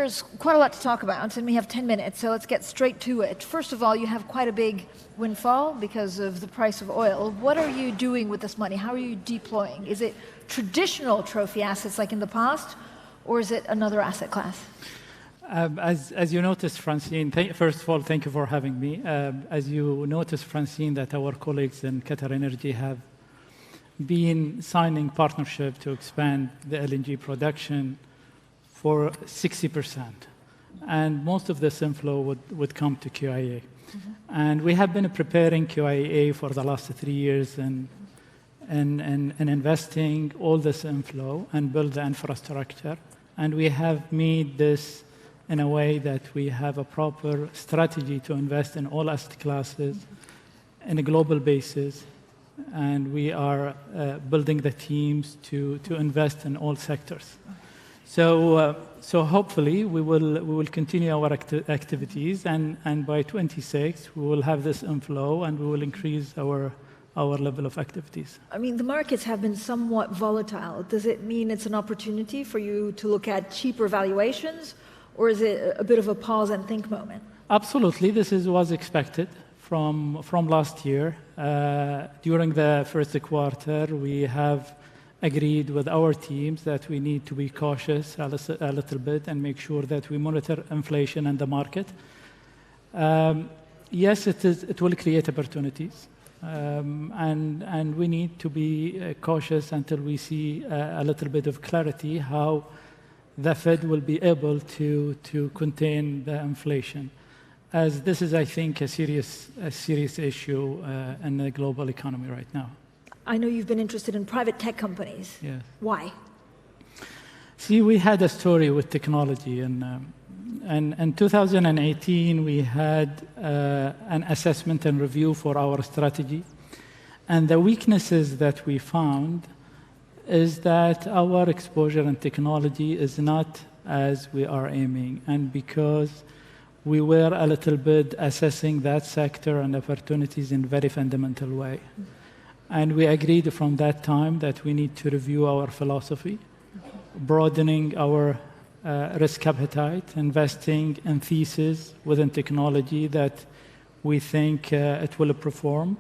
there's quite a lot to talk about, and we have 10 minutes, so let's get straight to it. First of all, you have quite a big windfall because of the price of oil. What are you doing with this money? How are you deploying? Is it traditional trophy assets like in the past, or is it another asset class? As you noticed, Francine, first of all, thank you for having me. As you noticed, Francine, that our colleagues in Qatar Energy have been signing partnership to expand the LNG production for 60%. And most of this inflow would come to QIA. And we have been preparing QIA for the last 3 years and investing all this inflow and build the infrastructure. And we have made this in a way that we have a proper strategy to invest in all asset classes on a global basis. And we are building the teams to invest in all sectors. So hopefully we will continue our activities, and by 26 we will have this inflow and we will increase our level of activities. I mean, the markets have been somewhat volatile. Does it mean it's an opportunity for you to look at cheaper valuations, or is it a bit of a pause and think moment? Absolutely, this was expected from last year. During the first quarter, we have agreed with our teams that we need to be cautious a little bit and make sure that we monitor inflation and the market. Yes, it will create opportunities, and we need to be cautious until we see a little bit of clarity how the Fed will be able to contain the inflation, as this is, I think, a serious issue in the global economy right now. I know you've been interested in private tech companies. Yes. Why? See, we had a story with technology, and in 2018 we had an assessment and review for our strategy, and the weaknesses that we found is that our exposure in technology is not as we are aiming, and because we were a little bit assessing that sector and opportunities in a very fundamental way. And we agreed from that time that we need to review our philosophy, broadening our risk appetite, investing in theses within technology that we think it will perform.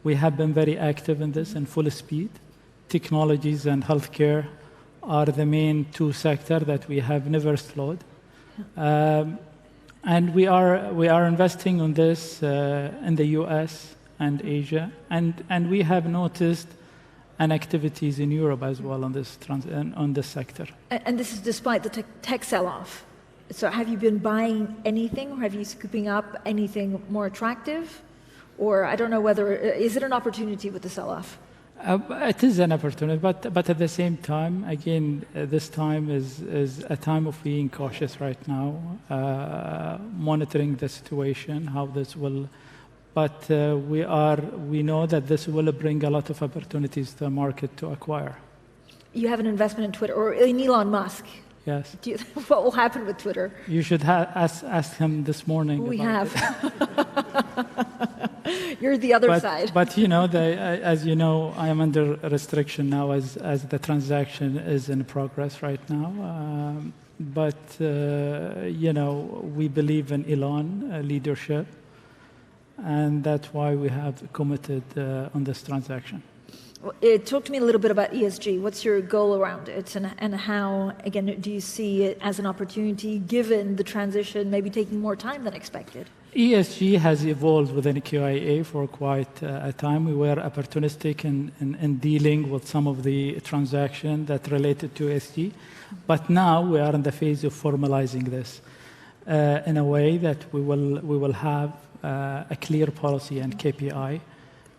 We have been very active in this in full speed. Technologies and healthcare are the main two sectors that we have never slowed. And we are investing on this in the US and Asia, and we have noticed an activities in Europe as well on this sector. And this is despite the tech sell-off. So have you been buying anything, or have you scooping up anything more attractive? Or I don't know whether, is it an opportunity with the sell-off? It is an opportunity, but at the same time, again, this time is a time of being cautious right now, monitoring the situation, how this will. But we know that this will bring a lot of opportunities to the market to acquire. You have an investment in Twitter, or in Elon Musk. Yes. What will happen with Twitter? You should ask him this morning. We have. You're the other side. But you know, as you know, I am under restriction now as the transaction is in progress right now. But you know, we believe in Elon leadership, and that's why we have committed on this transaction. Talk to me a little bit about ESG. What's your goal around it, and how, again, do you see it as an opportunity given the transition maybe taking more time than expected? ESG has evolved within QIA for quite a time. We were opportunistic in dealing with some of the transactions that related to ESG, but now we are in the phase of formalizing this in a way that we will have a clear policy and KPI.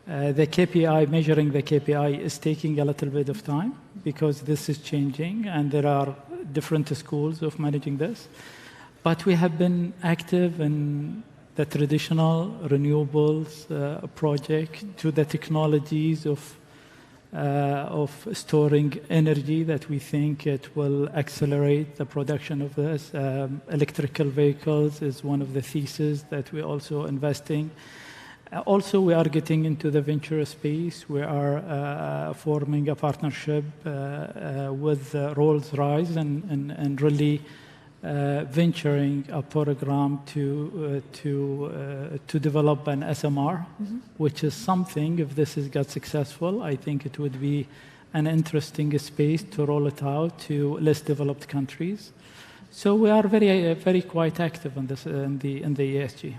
The KPI, measuring the KPI is taking a little bit of time because this is changing and there are different schools of managing this. But we have been active in the traditional renewables project to the technologies of storing energy that we think it will accelerate the production of this. Electrical vehicles is one of the theses that we're also investing. Also, we are getting into the venture space. We are forming a partnership with Rolls-Royce and really venturing a program to develop an SMR, which is something, if this got successful, I think it would be an interesting space to roll it out to less developed countries. So we are very quite active in this in the ESG.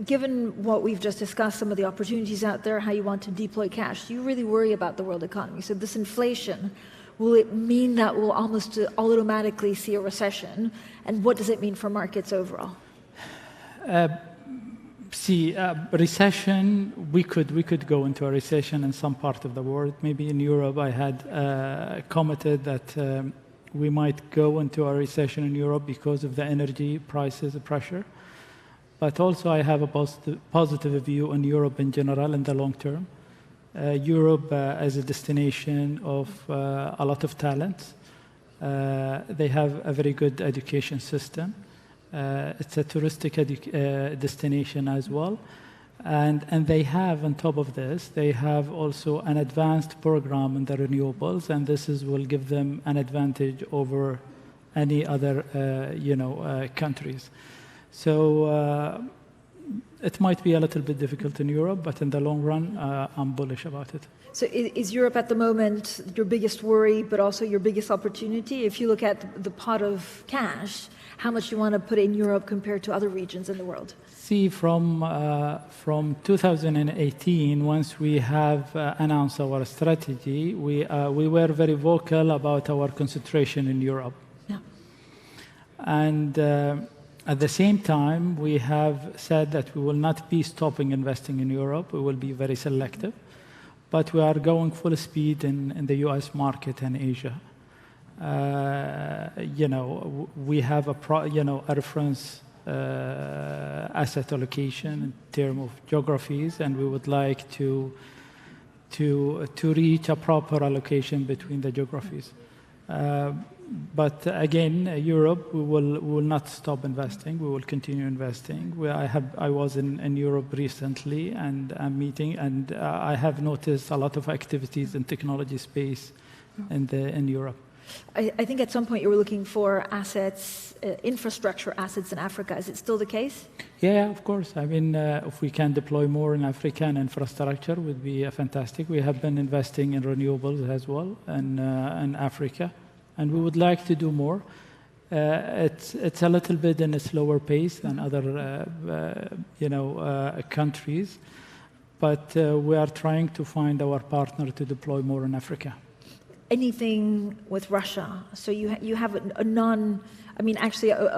Given what we've just discussed, some of the opportunities out there, how you want to deploy cash, do you really worry about the world economy? So this inflation, will it mean that we'll almost automatically see a recession? And what does it mean for markets overall? Recession, we could go into a recession in some part of the world. Maybe in Europe, I had commented that we might go into a recession in Europe because of the energy prices pressure. But also I have a positive view on Europe in general in the long term. Europe as a destination of a lot of talent. They have a very good education system. It's a touristic destination as well. And they have, on top of this, they have also an advanced program in the renewables, and will give them an advantage over any other, countries. So it might be a little bit difficult in Europe, but in the long run, I'm bullish about it. So is Europe at the moment your biggest worry, but also your biggest opportunity? If you look at the pot of cash, how much you want to put in Europe compared to other regions in the world? See, from 2018, once we have announced our strategy, we were very vocal about our concentration in Europe. Yeah. And at the same time, we have said that we will not be stopping investing in Europe. We will be very selective. But we are going full speed in the US market and Asia. We have a reference asset allocation in terms of geographies, and we would like to reach a proper allocation between the geographies. But again, Europe, we will not stop investing. We will continue investing. I was in Europe recently, and I'm meeting, and I have noticed a lot of activities in technology space in Europe. I think at some point you were looking for assets, infrastructure assets in Africa. Is it still the case? Yeah, of course. I mean, if we can deploy more in Africa and infrastructure, would be fantastic. We have been investing in renewables as well in Africa, and we would like to do more. It's a little bit in a slower pace than other, countries, but we are trying to find our partner to deploy more in Africa. Anything with Russia? So you have a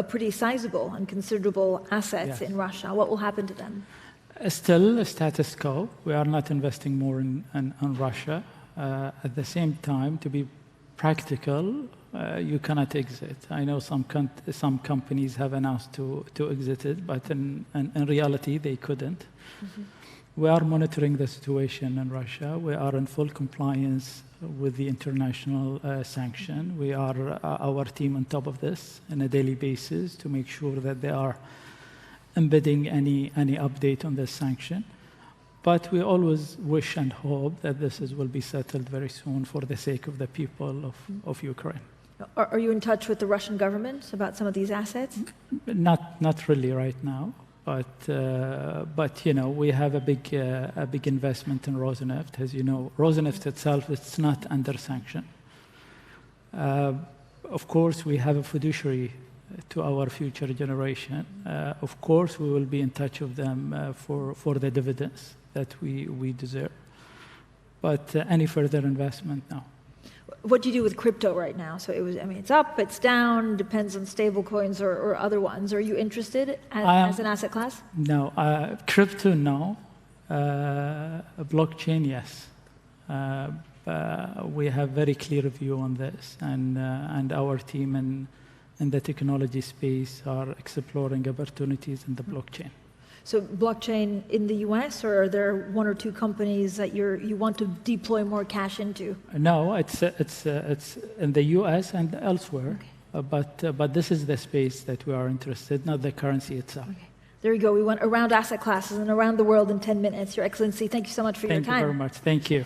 pretty sizable and considerable assets in Russia. What will happen to them? Still status quo. We are not investing more in Russia. At the same time, to be practical, you cannot exit. I know some companies have announced to exit it, but in reality, they couldn't. Mm-hmm. We are monitoring the situation in Russia. We are in full compliance with the international sanction. We are our team on top of this on a daily basis to make sure that they are embedding any update on this sanction. But we always wish and hope that this will be settled very soon for the sake of the people of Ukraine. Are you in touch with the Russian government about some of these assets? Not really right now. But we have a big investment in Rosneft. As you know, Rosneft itself is not under sanction. Of course, we have a fiduciary to our future generation. Of course, we will be in touch with them for the dividends that we deserve. But any further investment, no. What do you do with crypto right now? So it's up, it's down, depends on stable coins or other ones. Are you interested as an asset class? No. Crypto, no. Blockchain, yes. We have very clear view on this, and our team in the technology space are exploring opportunities in the blockchain. So blockchain in the US, or are there one or two companies that you want to deploy more cash into? No, it's in the US and elsewhere. Okay. But this is the space that we are interested, not the currency itself. Okay. There you go. We went around asset classes and around the world in 10 minutes. Your Excellency, thank you so much for your time. Thank you very much. Thank you.